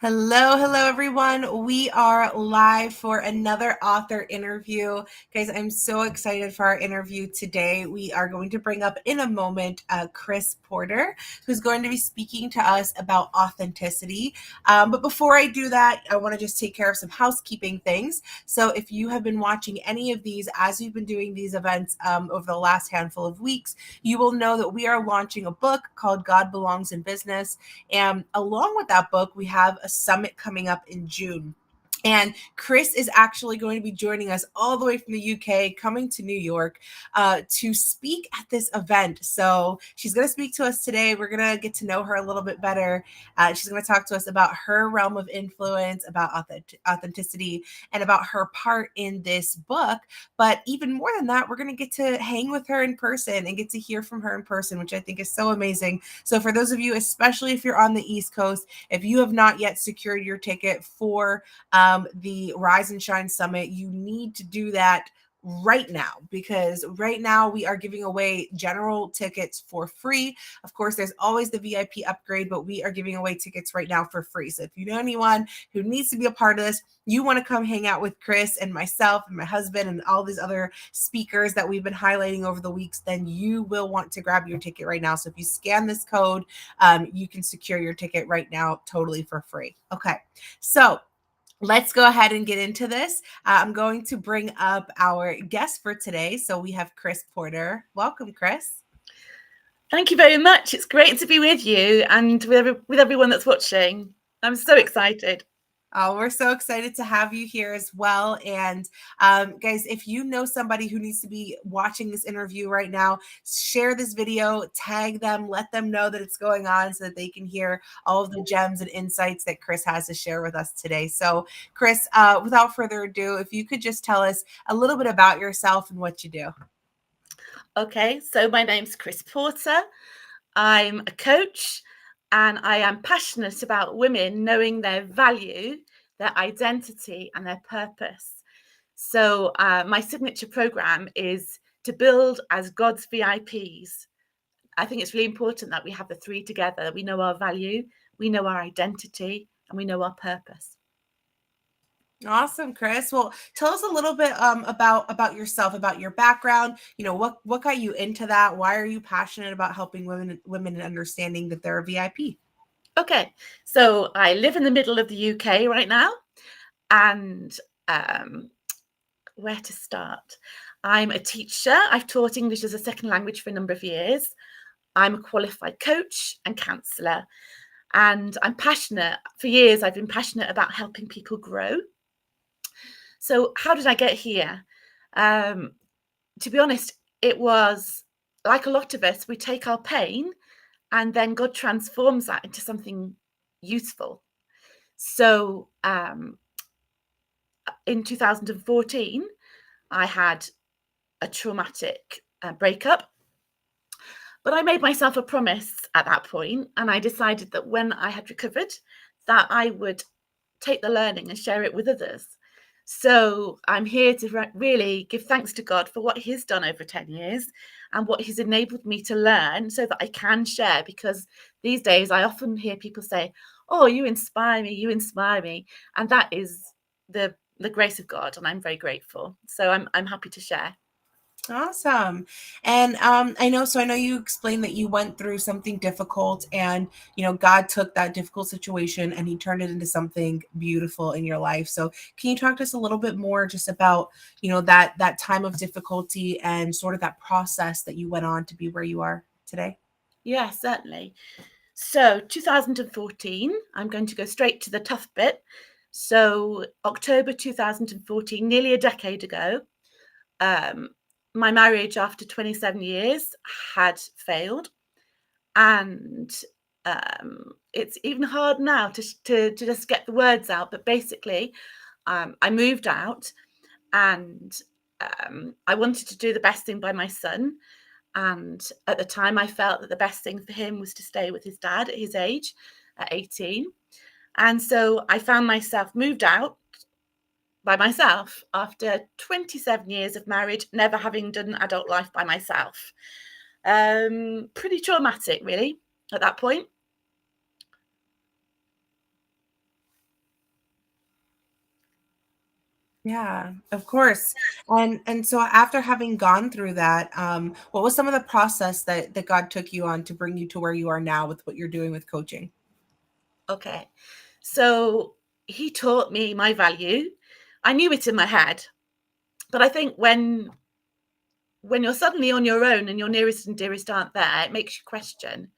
Hello, everyone. We are live for another author interview. Guys, I'm so excited for our interview today. We are going to bring up in a moment Chris Porter, who's going to be speaking to us about authenticity. But before I do that, I want to just take care of some housekeeping things. So if you have been watching any of these as we've been doing these events over the last handful of weeks, you will know that we are launching a book called God Belongs in Business. And along with that book, we have a summit coming up in June. And Chris is actually going to be joining us all the way from the UK, coming to New York to speak at this event. So she's going to speak to us today. We're going to get to know her a little bit better. She's going to talk to us about her realm of influence, about authenticity, and about her part in this book. But even more than that, we're going to get to hang with her in person and get to hear from her in person, which I think is so amazing. So for those of you, especially if you're on the East Coast, if you have not yet secured your ticket for the Rise and Shine Summit, you need to do that right now, because right now we are giving away general tickets for free. Of course, there's always the VIP upgrade, but we are giving away tickets right now for free. So if you know anyone who needs to be a part of this, you want to come hang out with Chris and myself and my husband and all these other speakers that we've been highlighting over the weeks, then you will want to grab your ticket right now. So if you scan this code, you can secure your ticket right now totally for free. Okay, so let's go ahead and get into this. I'm going to bring up our guest for today. So we have Chris Porter. Welcome, Chris. Thank you very much. It's great to be with you and with everyone that's watching. I'm so excited. Oh, we're so excited to have you here as well. And guys, if you know somebody who needs to be watching this interview right now, share this video, tag them, let them know that it's going on so that they can hear all of the gems and insights that Chris has to share with us today. So Chris, without further ado, if you could just tell us a little bit about yourself and what you do. Okay, so my name's Chris Porter. I'm a coach and I am passionate about women knowing their value, their identity, and their purpose. So my signature program is to build as God's VIPs. I think it's really important that we have the three together. We know our value, we know our identity, and we know our purpose. Awesome, Chris. Well, tell us a little bit about yourself, about your background. You know, what got you into that? Why are you passionate about helping women and understanding that they're a VIP? Okay, so I live in the middle of the UK right now, and where to start? I'm a teacher. I've taught English as a second language for a number of years. I'm a qualified coach and counsellor, and I'm passionate. For years, I've been passionate about helping people grow. So, how did I get here? To be honest, it was like a lot of us, we take our pain and then God transforms that into something useful. So, in 2014, I had a traumatic breakup. But I made myself a promise at that point, and I decided that when I had recovered, that I would take the learning and share it with others. So I'm here to really give thanks to God for what He's done over 10 years and what He's enabled me to learn so that I can share. Because these days I often hear people say, "Oh, you inspire me, you inspire me," and that is the grace of God, and I'm very grateful. So I'm happy to share. Awesome. And I know you explained that you went through something difficult, and God took that difficult situation and He turned it into something beautiful in your life. So can you talk to us a little bit more just about that time of difficulty and sort of that process that you went on to be where you are today? Yeah, certainly. So 2014, I'm going to go straight to the tough bit. So October 2014, nearly a decade ago, my marriage after 27 years had failed. And it's even hard now to just get the words out. But basically, I moved out and I wanted to do the best thing by my son. And at the time, I felt that the best thing for him was to stay with his dad at his age, at 18. And so I found myself moved out by myself after 27 years of marriage, never having done adult life by myself. Pretty traumatic, really, at that point. Yeah, of course. And so after having gone through that, what was some of the process that God took you on to bring you to where you are now with what you're doing with coaching? Okay. So he taught me my value. I knew it in my head, but I think when you're suddenly on your own and your nearest and dearest aren't there, it makes you question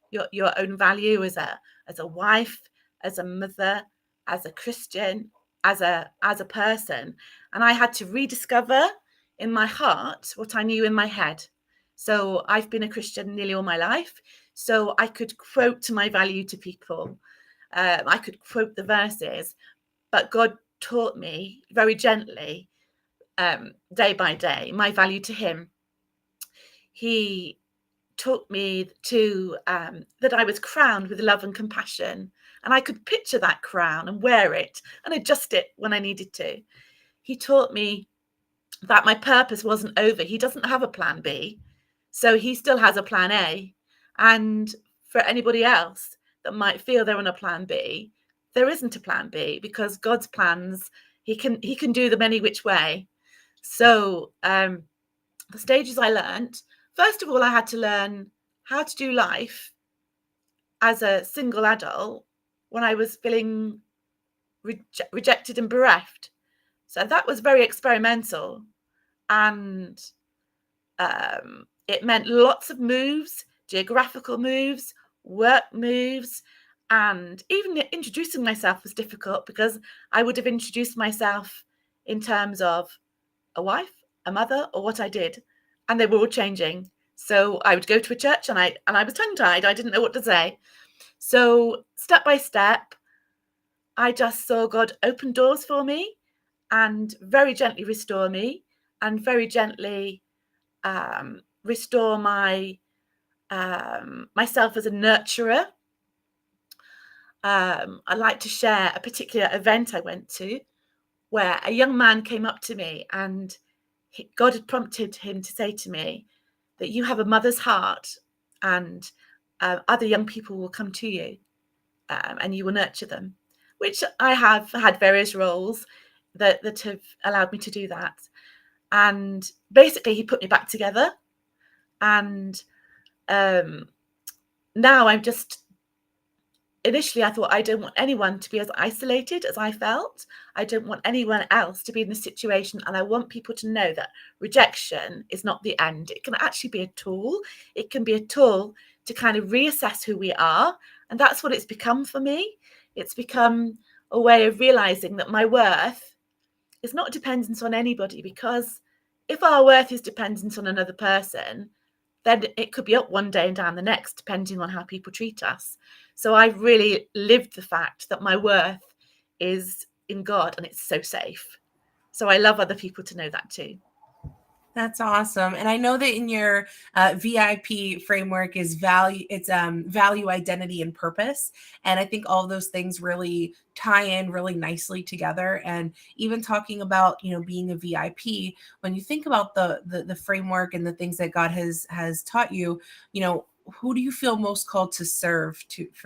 your own value as a wife, as a mother, as a Christian, as a person. And I had to rediscover in my heart what I knew in my head. So I've been a Christian nearly all my life. So I could quote my value to people. I could quote the verses, but God taught me very gently, day by day, my value to Him. He taught me to that I was crowned with love and compassion, and I could picture that crown and wear it and adjust it when I needed to. He taught me that my purpose wasn't over. He doesn't have a plan B, so he still has a plan A. And for anybody else that might feel they're on a plan B, there isn't a plan B, because God's plans, he can do them any which way. So the stages I learned, first of all, I had to learn how to do life as a single adult when I was feeling rejected and bereft. So that was very experimental. And it meant lots of moves, geographical moves, work moves. And even introducing myself was difficult, because I would have introduced myself in terms of a wife, a mother, or what I did, and they were all changing. So I would go to a church and I was tongue-tied. I didn't know what to say. So step by step, I just saw God open doors for me and very gently restore me, and very gently restore my myself as a nurturer. I'd like to share a particular event I went to where a young man came up to me, and God had prompted him to say to me that you have a mother's heart, and other young people will come to you, and you will nurture them, which I have had various roles that have allowed me to do that. And basically, he put me back together. And now I'm just, initially I thought, I don't want anyone to be as isolated as I felt. I don't want anyone else to be in this situation. And I want people to know that rejection is not the end. It can actually be a tool. It can be a tool to kind of reassess who we are. And that's what it's become for me. It's become a way of realizing that my worth is not dependent on anybody, because if our worth is dependent on another person, then it could be up one day and down the next, depending on how people treat us. So I've really lived the fact that my worth is in God, and it's so safe. So I love other people to know that too. That's awesome. And I know that in your VIP framework is value, it's value, identity, and purpose. And I think all of those things really tie in really nicely together. And even talking about, being a VIP, when you think about the framework and the things that God has taught you, who do you feel most called to serve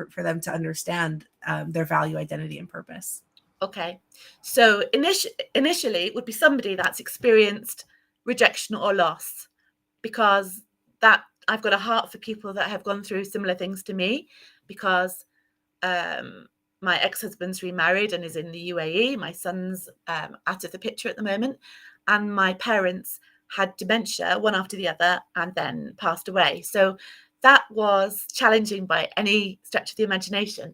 for them to understand their value, identity, and purpose? Okay. So initially, it would be somebody that's experienced rejection or loss, because that I've got a heart for people that have gone through similar things to me, because my ex-husband's remarried and is in the UAE. My son's out of the picture at the moment, and my parents had dementia, one after the other, and then passed away. So that was challenging by any stretch of the imagination.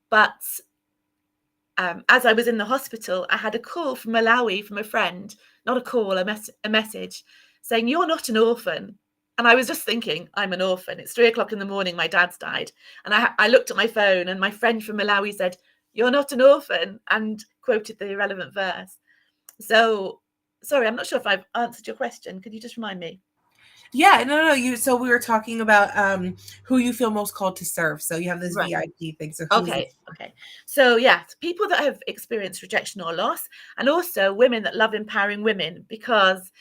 But as I was in the hospital, I had a call from Malawi from a friend, not a call, a message saying, "You're not an orphan." And I was just thinking, I'm an orphan. It's 3 o'clock in the morning. My dad's died. And I looked at my phone, and my friend from Malawi said, "You're not an orphan," and quoted the relevant verse. So, sorry, I'm not sure if I've answered your question. Could you just remind me? Yeah, no. So we were talking about who you feel most called to serve. So you have this Right. VIP thing. So who's Okay. So yeah, people that have experienced rejection or loss, and also women that love empowering women, because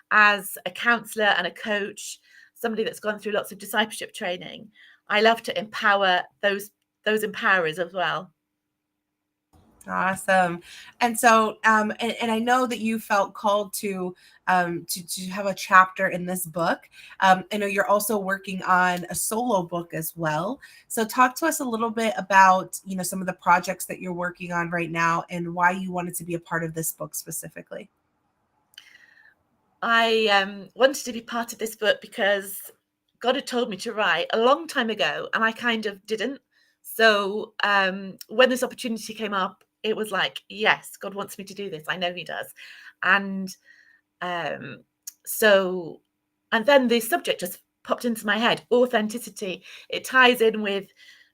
as a counselor and a coach, somebody that's gone through lots of discipleship training, I love to empower those empowerers as well. Awesome. And so, and I know that you felt called to have a chapter in this book. I know you're also working on a solo book as well. So talk to us a little bit about, some of the projects that you're working on right now and why you wanted to be a part of this book specifically. I wanted to be part of this book because God had told me to write a long time ago, and I kind of didn't. So when this opportunity came up, it was like, yes, God wants me to do this. I know He does. And um, so, and then the subject just popped into my head: authenticity. It ties in with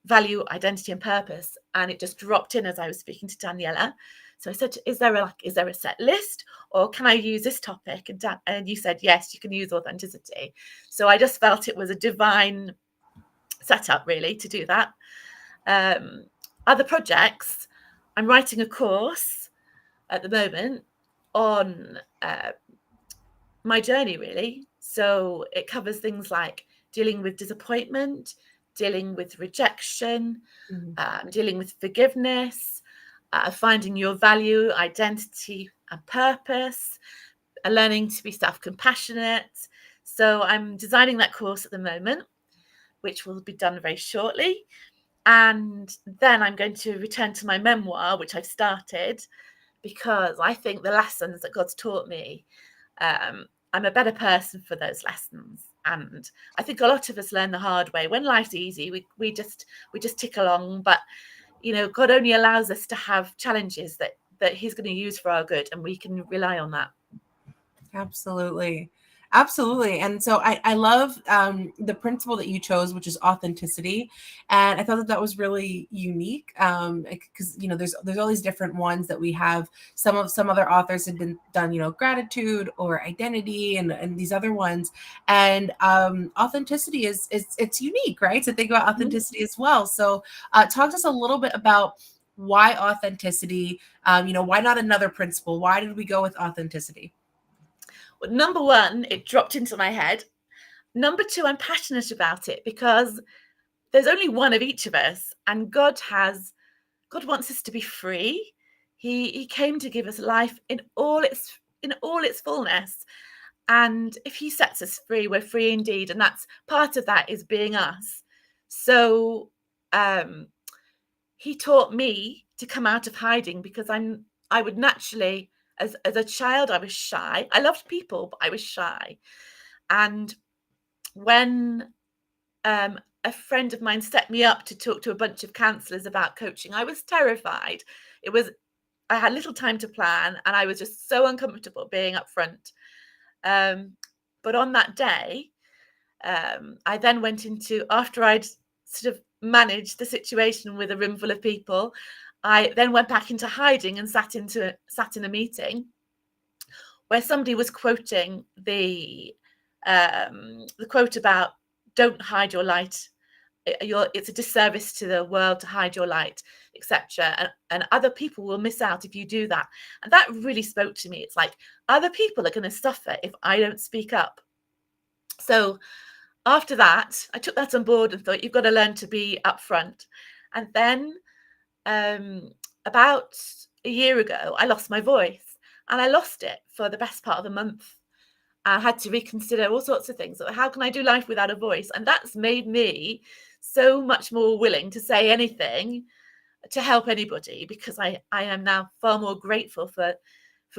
value, identity, and purpose, and it just dropped in as I was speaking to Daniela. So I said, is there a set list, or can I use this topic? And you said, yes, you can use authenticity. So I just felt it was a divine setup, really, to do that. Other projects, I'm writing a course at the moment on my journey, really. So it covers things like dealing with disappointment, dealing with rejection, dealing with forgiveness, finding your value, identity, and purpose, learning to be self-compassionate. So I'm designing that course at the moment, which will be done very shortly. And then I'm going to return to my memoir, which I've started, because I think the lessons that God's taught me, I'm a better person for those lessons. And I think a lot of us learn the hard way. When life's easy, we just tick along. But God only allows us to have challenges that He's going to use for our good, and we can rely on that. Absolutely. Absolutely. And so I love the principle that you chose, which is authenticity. And I thought that was really unique because, there's all these different ones that we have. Some other authors have been done, gratitude or identity and these other ones. And authenticity it's unique, right? So think about authenticity as well. So talk to us a little bit about why authenticity, why not another principle? Why did we go with authenticity? Well, number one, it dropped into my head. Number two, I'm passionate about it because there's only one of each of us, and God wants us to be free. He came to give us life in all its fullness. And if He sets us free, we're free indeed. And that's part of that is being us. So He taught me to come out of hiding because I would naturally, as a child, I was shy. I loved people, but I was shy. And when a friend of mine set me up to talk to a bunch of counselors about coaching, I was terrified. I had little time to plan, and I was just so uncomfortable being up front. But on that day, I then went into, after I'd sort of managed the situation with a room full of people, I then went back into hiding and sat in a meeting where somebody was quoting the quote about don't hide your light. It's a disservice to the world to hide your light, etc. And other people will miss out if you do that. And that really spoke to me. It's like other people are going to suffer if I don't speak up. So after that, I took that on board and thought, you've got to learn to be upfront. And then about a year ago, I lost my voice, and I lost it for the best part of a month. I had to reconsider all sorts of things. How can I do life without a voice? And that's made me so much more willing to say anything to help anybody, because I am now far more grateful for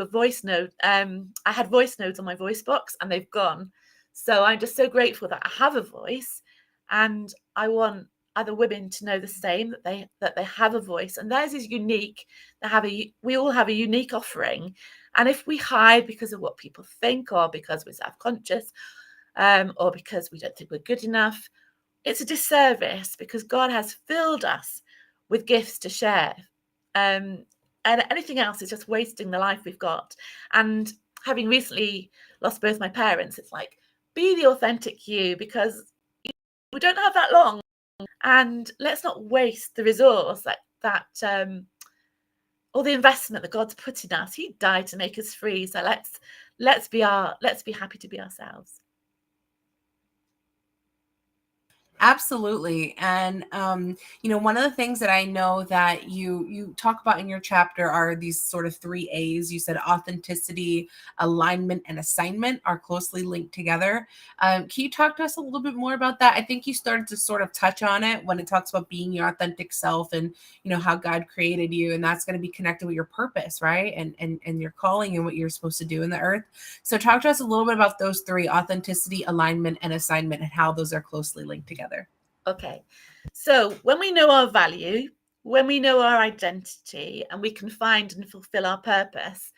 voice note. I had voice notes on my voice box and they've gone. So I'm just so grateful that I have a voice, and I want other women to know the same, that they have a voice, and theirs is unique. We all have a unique offering. And if we hide because of what people think, or because we're self-conscious, or because we don't think we're good enough, it's a disservice, because God has filled us with gifts to share. And anything else is just wasting the life we've got. And having recently lost both my parents, it's like, be the authentic you, because we don't have that long. And let's not waste the resource that all the investment that God's put in us. He died to make us free. So let's be happy to be ourselves. Absolutely. And one of the things that I know that you talk about in your chapter are these sort of three A's. You said authenticity, alignment, and assignment are closely linked together. Can you talk to us a little bit more about that? I think you started to sort of touch on it when it talks about being your authentic self and how God created you, and that's going to be connected with your purpose, right? And your calling and what you're supposed to do in the earth. So talk to us a little bit about those three: authenticity, alignment, and assignment, and how those are closely linked together. Okay, so when we know our value, when we know our identity, and we can find and fulfill our purpose,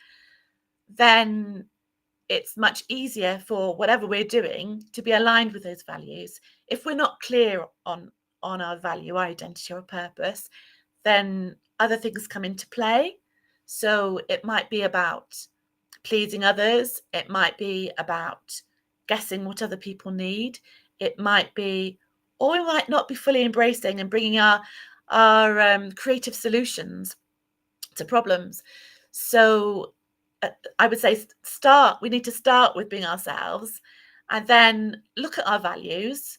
then it's much easier for whatever we're doing to be aligned with those values. If we're not clear on our value, identity, or purpose, then other things come into play. So it might be about pleasing others. It might be about guessing what other people need. It might be, or we might not be fully embracing and bringing our creative solutions to problems. So I would say we need to start with being ourselves, and then look at our values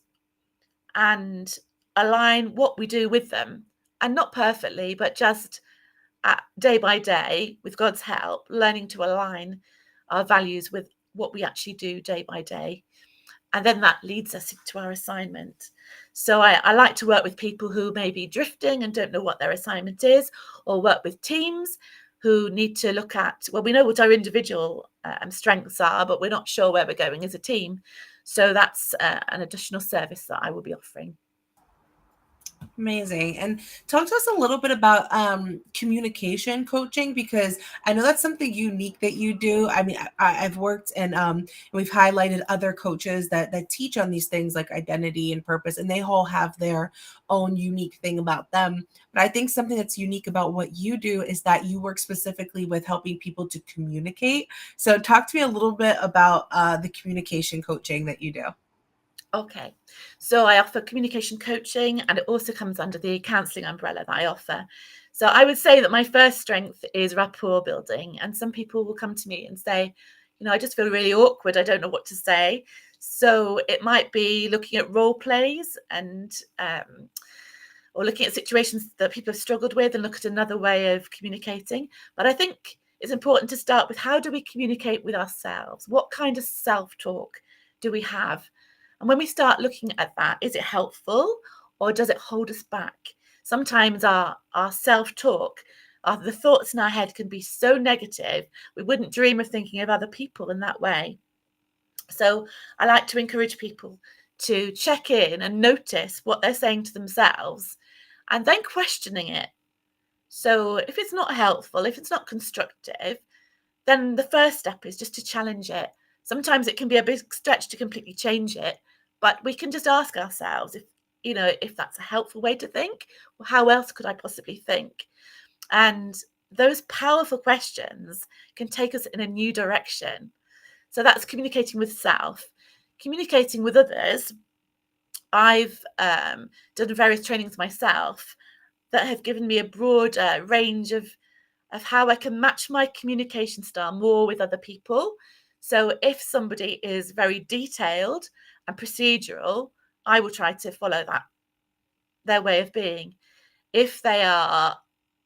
and align what we do with them, and not perfectly, but just day by day, with God's help, learning to align our values with what we actually do day by day. And then that leads us into our assignment. So I like to work with people who may be drifting and don't know what their assignment is, or work with teams who need to look at, well, we know what our individual strengths are, but we're not sure where we're going as a team. So that's an additional service that I will be offering. Amazing. And talk to us a little bit about communication coaching, because I know that's something unique that you do. I mean, I've worked and we've highlighted other coaches that teach on these things like identity and purpose, and they all have their own unique thing about them. But I think something that's unique about what you do is that you work specifically with helping people to communicate. So talk to me a little bit about the communication coaching that you do. Okay, so I offer communication coaching, and it also comes under the counselling umbrella that I offer. So I would say that my first strength is rapport building, and some people will come to me and say, I just feel really awkward. I don't know what to say. So it might be looking at role plays and or looking at situations that people have struggled with and look at another way of communicating. But I think it's important to start with, how do we communicate with ourselves? What kind of self-talk do we have? And when we start looking at that, is it helpful or does it hold us back? Sometimes our self-talk, the thoughts in our head can be so negative, we wouldn't dream of thinking of other people in that way. So I like to encourage people to check in and notice what they're saying to themselves and then questioning it. So if it's not helpful, if it's not constructive, then the first step is just to challenge it. Sometimes it can be a big stretch to completely change it, but we can just ask ourselves if that's a helpful way to think. Well, how else could I possibly think? And those powerful questions can take us in a new direction. So that's communicating with self. Communicating with others, I've done various trainings myself that have given me a broad range of how I can match my communication style more with other people. So if somebody is very detailed and procedural, I will try to follow their way of being. If they are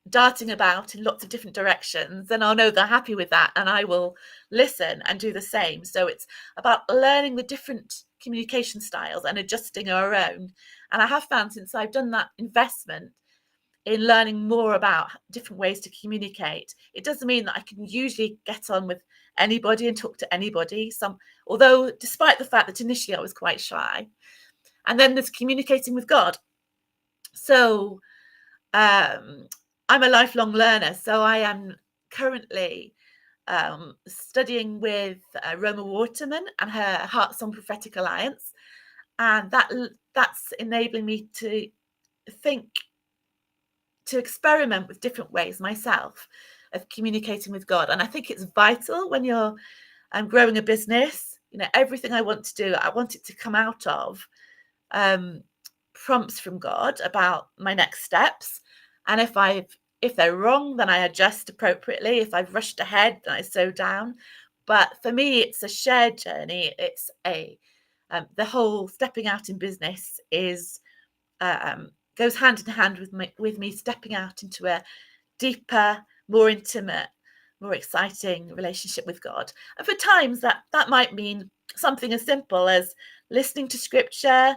darting about in lots of different directions, then I'll know they're happy with that, and I will listen and do the same. So it's about learning the different communication styles and adjusting our own. And I have found, since I've done that investment in learning more about different ways to communicate, it doesn't mean that I can usually get on with anybody and talk to anybody. Although despite the fact that initially I was quite shy. And then there's communicating with God. So I'm a lifelong learner. So I am currently studying with Roma Waterman and her Heart Song Prophetic Alliance. And that's enabling me to think, to experiment with different ways myself of communicating with God. And I think it's vital when you're growing a business. Everything I want to do, I want it to come out of prompts from God about my next steps. And if they're wrong, then I adjust appropriately. If I've rushed ahead, then I slow down. But for me, it's a shared journey. It's a The whole stepping out in business is goes hand in hand with me stepping out into a deeper, more intimate, more exciting relationship with God. And for times that might mean something as simple as listening to scripture,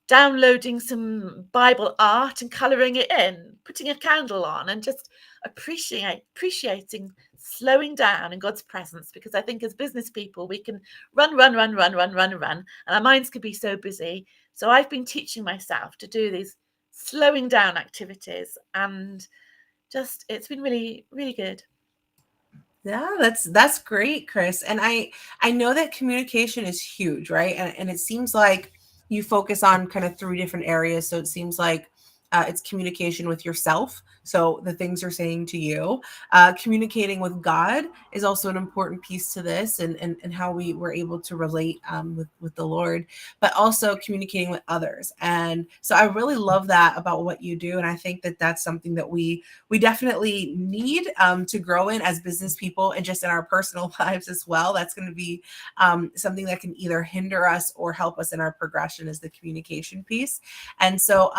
downloading some Bible art and colouring it in, putting a candle on, and just appreciating slowing down in God's presence. Because I think as business people, we can run, and our minds can be so busy. So I've been teaching myself to do these slowing down activities, and just it's been really, really good. Yeah, that's great, Chris. And I know that communication is huge, right? And it seems like you focus on kind of three different areas. So it seems like it's communication with yourself. So the things you're saying to you, communicating with God is also an important piece to this, and how we were able to relate with the Lord, but also communicating with others. And so I really love that about what you do, and I think that that's something that we definitely need to grow in as business people and just in our personal lives as well. That's going to be something that can either hinder us or help us in our progression, is the communication piece. And so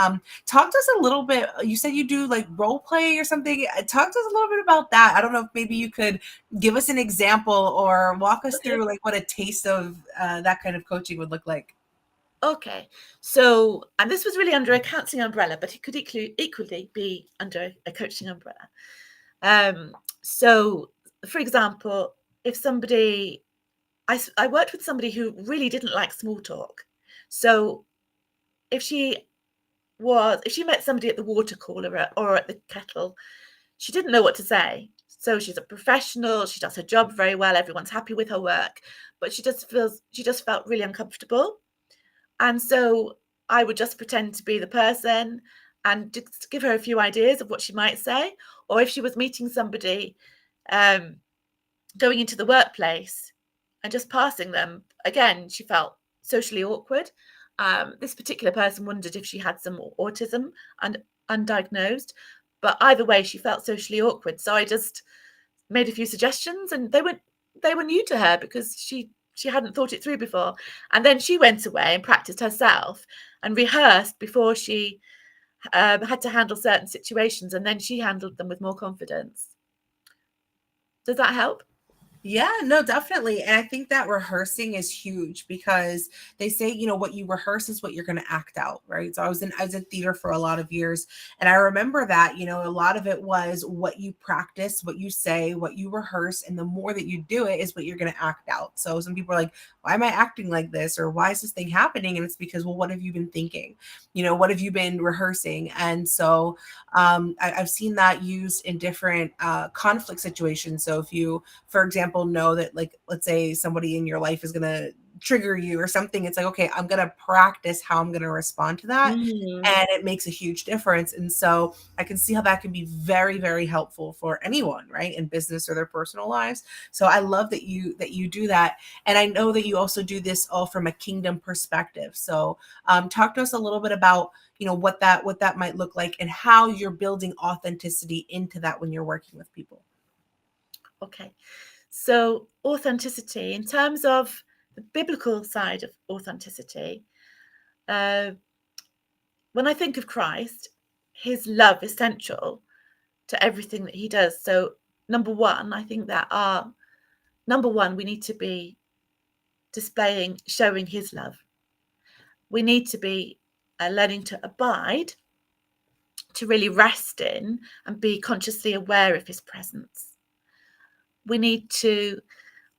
talk to us a little bit. You said you do like role play or something. Talk to us a little bit about that. I don't know if maybe you could give us an example or walk us Okay. through like what a taste of that kind of coaching would look like. Okay, so, and this was really under a counseling umbrella, but it could equally be under a coaching umbrella. So, for example, if somebody, I worked with somebody who really didn't like small talk. So, if she met somebody at the water cooler or at the kettle, she didn't know what to say. So she's a professional, she does her job very well, everyone's happy with her work, but she just felt really uncomfortable. And so I would just pretend to be the person and just give her a few ideas of what she might say. Or if she was meeting somebody, um, going into the workplace and just passing them, again, she felt socially awkward. This particular person wondered if she had some autism and undiagnosed, but either way, she felt socially awkward. So I just made a few suggestions, and they were new to her because she hadn't thought it through before. And then she went away and practiced herself and rehearsed before she had to handle certain situations, and then she handled them with more confidence. Does that help? Yeah, no, definitely. And I think that rehearsing is huge because they say, what you rehearse is what you're going to act out, right? So I was in theater for a lot of years, and I remember that, a lot of it was what you practice, what you say, what you rehearse, and the more that you do it is what you're going to act out. So some people are like, why am I acting like this? Or why is this thing happening? And it's because, well, what have you been thinking? What have you been rehearsing? And so I've seen that used in different conflict situations. So if you, for example, know that, like, let's say somebody in your life is going to trigger you or something, it's like, okay, I'm going to practice how I'm going to respond to that. Mm. And it makes a huge difference. And so I can see how that can be very, very helpful for anyone, right, in business or their personal lives. So I love that you do that. And I know that you also do this all from a kingdom perspective. So talk to us a little bit about what that might look like and how you're building authenticity into that when you're working with people. Okay. So authenticity, in terms of the biblical side of authenticity, uh, when I think of Christ, his love is central to everything that he does. So number one, I think that number one, we need to be showing his love. We need to be learning to abide, to really rest in and be consciously aware of his presence. We need to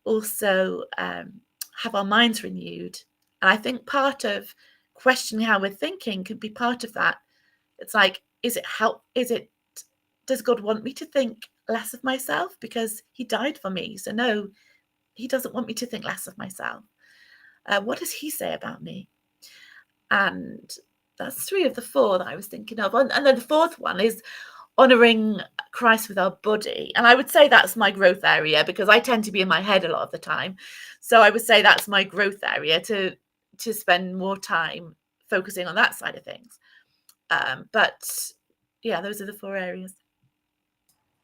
also have our minds renewed. And I think part of questioning how we're thinking could be part of that. It's like, does God want me to think less of myself because he died for me? So no, he doesn't want me to think less of myself. What does he say about me? And that's three of the four that I was thinking of. And then the fourth one is honoring Christ with our body. And I would say that's my growth area because I tend to be in my head a lot of the time. So I would say that's my growth area, to spend more time focusing on that side of things. But yeah, those are the four areas.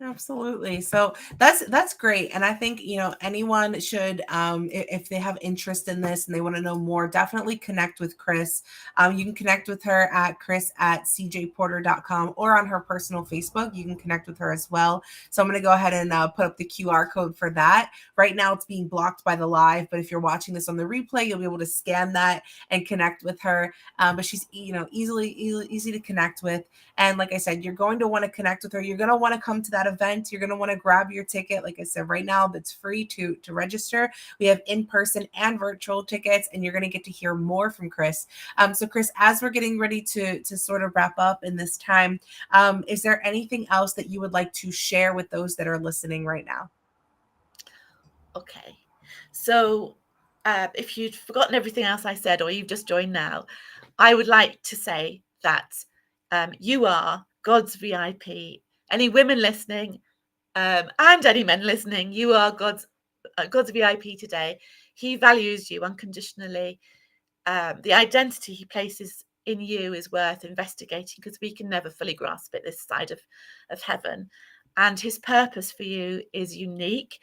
Absolutely. So that's great. And I think, you know, anyone should if they have interest in this and they want to know more, definitely connect with Chris. You can connect with her at chris@cjporter.com or on her personal Facebook. You can connect with her as well. So I'm going to go ahead and put up the QR code for that. Right now it's being blocked by the live, but if you're watching this on the replay, you'll be able to scan that and connect with her. But she's, you know, easy to connect with. And like I said, you're going to want to connect with her. You're going to want to come to that event. You're going to want to grab your ticket. Like I said, right now that's free to register. We have in-person and virtual tickets, and you're going to get to hear more from Chris. So Chris, as we're getting ready to sort of wrap up in this time, is there anything else that you would like to share with those that are listening right now? Okay. So if you'd forgotten everything else I said, or you've just joined now, I would like to say that you are God's VIP. Any women listening and any men listening, you are God's VIP today. He values you unconditionally. The identity he places in you is worth investigating, because we can never fully grasp it this side of heaven. And his purpose for you is unique.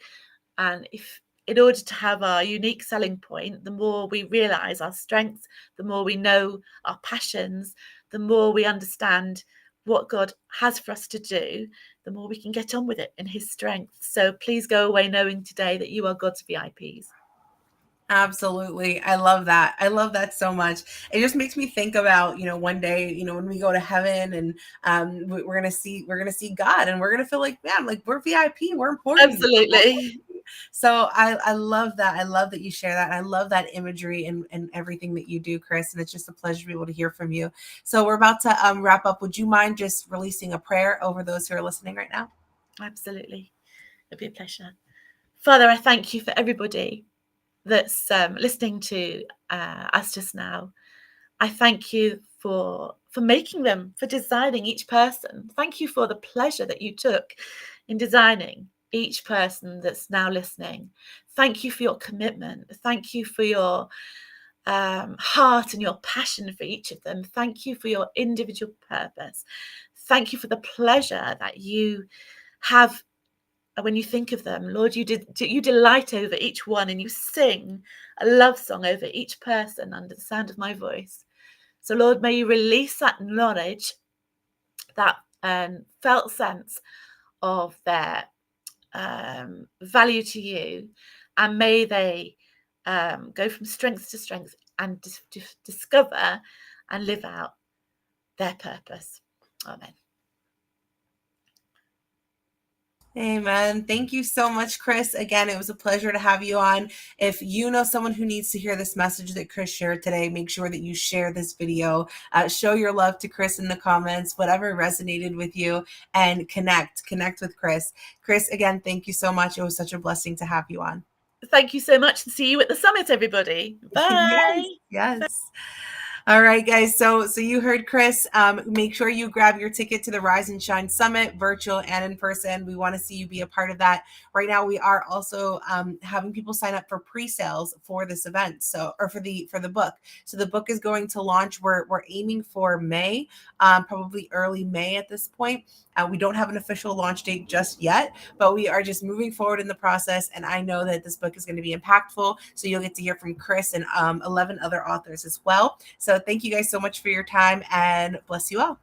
And if in order to have our unique selling point, the more we realize our strengths, the more we know our passions, the more we understand what God has for us to do, the more we can get on with it in his strength. So please go away knowing today that you are God's VIPs. Absolutely. I love that. I love that so much. It just makes me think about, you know, one day, you know, when we go to heaven and we're gonna see God, and we're gonna feel like, man, like we're VIP, we're important. Absolutely. So I love that. I love that you share that. I love that imagery and everything that you do, Chris. And it's just a pleasure to be able to hear from you. So we're about to wrap up. Would you mind just releasing a prayer over those who are listening right now? Absolutely. It'd be a pleasure. Father, I thank you for everybody that's listening to us just now. I thank you for making them, for designing each person. Thank you for the pleasure that you took in designing each person that's now listening. Thank you for your commitment. Thank you for your heart and your passion for each of them. Thank you for your individual purpose. Thank you for the pleasure that you have when you think of them. Lord, you delight over each one, and you sing a love song over each person under the sound of my voice. So Lord, may you release that knowledge, that felt sense of their value to you, and may they go from strength to strength and discover and live out their purpose. Amen. Amen. Thank you so much, Chris. Again, it was a pleasure to have you on. If you know someone who needs to hear this message that Chris shared today, make sure that you share this video. Show your love to Chris in the comments, whatever resonated with you, and connect with Chris. Chris, again, thank you so much. It was such a blessing to have you on. Thank you so much, and see you at the summit, everybody. Bye. Yes. All right, guys. So you heard Chris. Make sure you grab your ticket to the Rise and Shine Summit, virtual and in person. We want to see you be a part of that. Right now, we are also having people sign up for pre-sales for this event. So, or for the book. So the book is going to launch. We're aiming for May, probably early May at this point. We don't have an official launch date just yet, but we are just moving forward in the process. And I know that this book is going to be impactful. So you'll get to hear from Chris and 11 other authors as well. So thank you guys so much for your time, and bless you all.